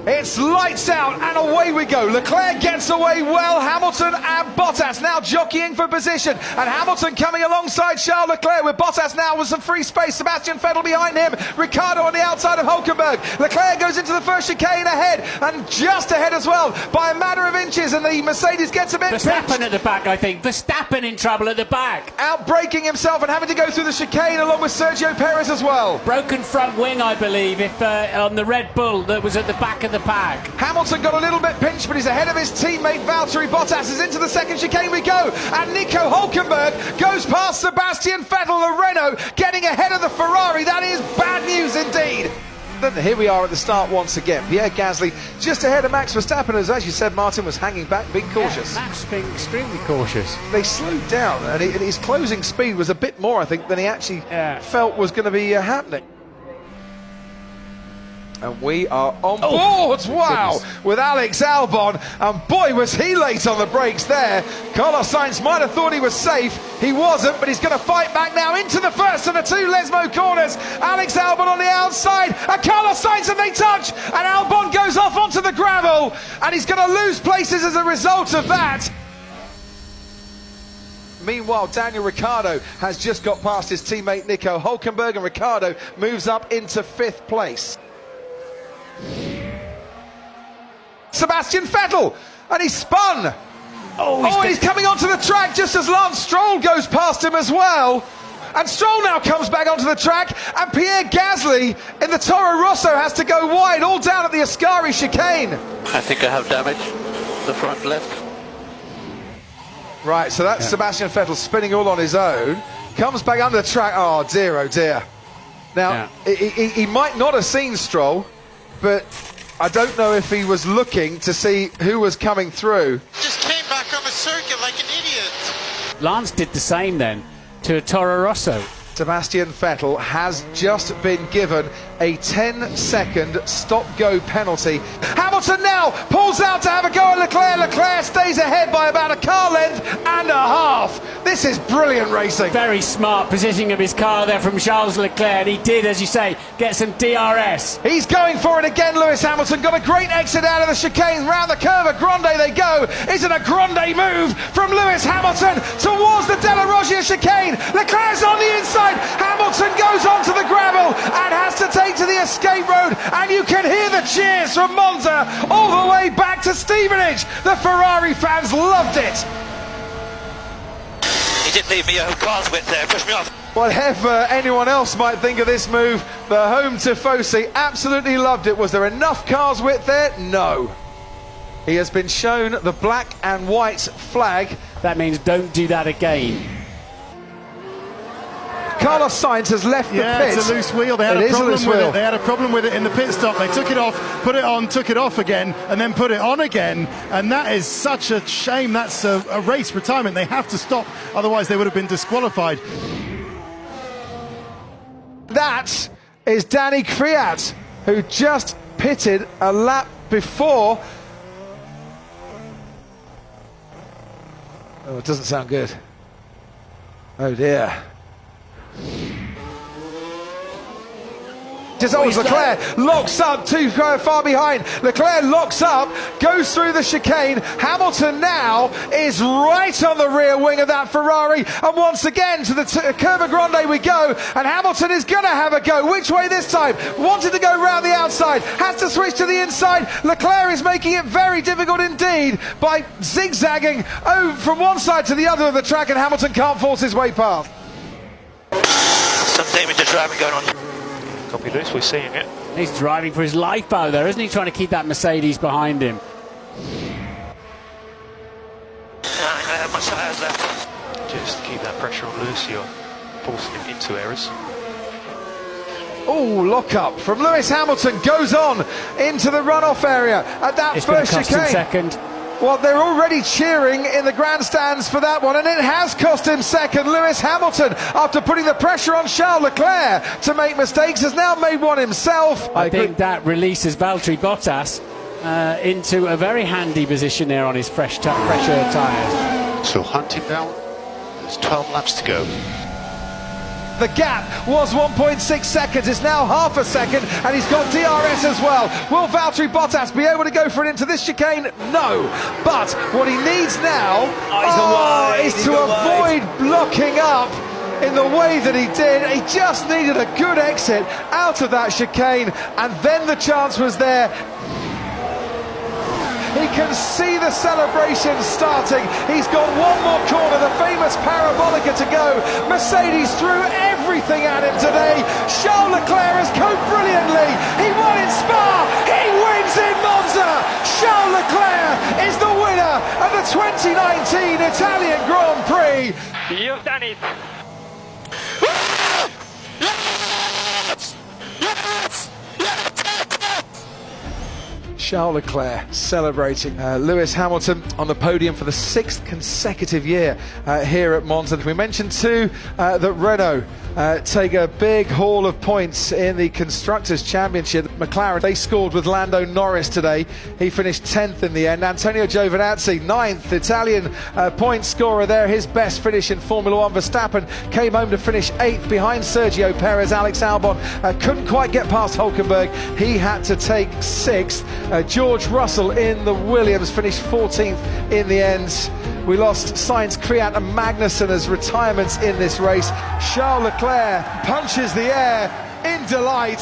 It's lights out and away we go. Leclerc gets away well. Hamilton and Bottas now jockeying for position. And Hamilton coming alongside Charles Leclerc with Bottas now with some free space. Sebastian Vettel behind him. Ricciardo on the outside of Hülkenberg. Leclerc goes into the first chicane ahead and just ahead as well by a matter of inches. And the Mercedes gets a bit Verstappen pinched. at the back, I think. Verstappen in trouble at the back. Out braking himself and having to go through the chicane along with Sergio Perez as well. Broken front wing, I believe, if on the Red Bull that was at the back of the pack. Hamilton got a little bit pinched, but he's ahead of his teammate Valtteri Bottas. Is into the second chicane we go, and Nico Hülkenberg goes past Sebastian Vettel, the Renault, getting ahead of the Ferrari. That is bad news indeed. Then here we are at the start once again. Pierre Gasly just ahead of Max Verstappen, as you said, Martin was hanging back, being cautious. Yeah, Max being extremely cautious. They slowed down, and his closing speed was a bit more, I think, than he actually felt was going to be happening. And we are on board, wow, with Alex Albon, and boy was he late on the brakes there. Carlos Sainz might have thought he was safe, he wasn't, but he's going to fight back now into the first of the two Lesmo corners. Alex Albon on the outside, and Carlos Sainz, and they touch, and Albon goes off onto the gravel, and he's going to lose places as a result of that. Meanwhile, Daniel Ricciardo has just got past his teammate Nico Hülkenberg, and Ricciardo moves up into 5th place. Sebastian Vettel, and he's spun. And he's coming onto the track just as Lance Stroll goes past him as well. And Stroll now comes back onto the track, and Pierre Gasly in the Toro Rosso has to go wide, all down at the Ascari chicane. I think I have damage, the front left. Right, so that's Sebastian Vettel spinning all on his own. Comes back under the track, oh dear. Now, he might not have seen Stroll, but I don't know if he was looking to see who was coming through. Just came back on the circuit like an idiot. Lance did the same then to a Toro Rosso. Sebastian Vettel has just been given a 10-second stop-go penalty. Hamilton now pulls out to have a go at Leclerc. Leclerc stays ahead by about a car length and a half. This is brilliant racing. Very smart positioning of his car there from Charles Leclerc, and he did, as you say, get some DRS. He's going for it again, Lewis Hamilton. Got a great exit out of the chicane. Round the curve, a grande they go. Isn't a grande move from Lewis Hamilton towards the Della Roggia chicane. Leclerc's on the inside. Hamilton goes onto the gravel and has to take to the escape road, and you can hear the cheers from Monza all the way back to Stevenage. The Ferrari fans loved it. He did leave me a car's width there, pushed me off. Whatever anyone else might think of this move, the home tifosi absolutely loved it. Was there enough car's width there? No. He has been shown the black and white flag. That means don't do that again. Carlos Sainz has left the pit. Yeah, it's a loose wheel. They had a problem with it. They had a problem with it in the pit stop. They took it off, put it on, took it off again, and then put it on again. And that is such a shame. That's a race retirement. They have to stop, otherwise they would have been disqualified. That is Danny Kvyat, who just pitted a lap before. Oh, it doesn't sound good. Oh dear. It's always Leclerc locks up, too far behind. Leclerc locks up, goes through the chicane. Hamilton now is right on the rear wing of that Ferrari, and once again to the Curva Grande we go, and Hamilton is going to have a go. Which way this time? Wanted to go round the outside, has to switch to the inside. Leclerc is making it very difficult indeed by zigzagging from one side to the other of the track, and Hamilton can't force his way past. Some damage driving going on. Copy Lewis, we're seeing it. He's driving for his life out there, isn't he? Trying to keep that Mercedes behind him. I have my tyres left. Just keep that pressure on Lewis, you're forcing him into errors. Oh, lock up from Lewis Hamilton goes on into the runoff area at that It's first going to cost chicane. him second. Well, they're already cheering in the grandstands for that one, and it has cost him second. Lewis Hamilton, after putting the pressure on Charles Leclerc to make mistakes, has now made one himself. I think that releases Valtteri Bottas into a very handy position there on his fresher tyres. So hunt him down. There's 12 laps to go. The gap was 1.6 seconds. It's now half a second, and he's got DRS as well. Will Valtteri Bottas be able to go for it into this chicane? No. But what he needs now is to avoid blocking up in the way that he did. He just needed a good exit out of that chicane, and then the chance was there. He can see the celebration starting. He's got one more corner, the famous parabolica to go. Mercedes threw everything at him today. Charles Leclerc has coped brilliantly. He won in Spa. He wins in Monza. Charles Leclerc is the winner of the 2019 Italian Grand Prix. You've done it. Charles Leclerc celebrating. Lewis Hamilton on the podium for the 6th consecutive year here at Monza. We mentioned too that Renault take a big haul of points in the Constructors' Championship. McLaren, they scored with Lando Norris today. He finished 10th in the end. Antonio Giovinazzi, 9th, Italian point scorer there. His best finish in Formula One. Verstappen came home to finish 8th behind Sergio Perez. Alex Albon couldn't quite get past Hulkenberg. He had to take 6th. George Russell in the Williams finished 14th in the end. We lost Sainz, Kvyat and Magnussen as retirements in this race. Charles Leclerc punches the air in delight.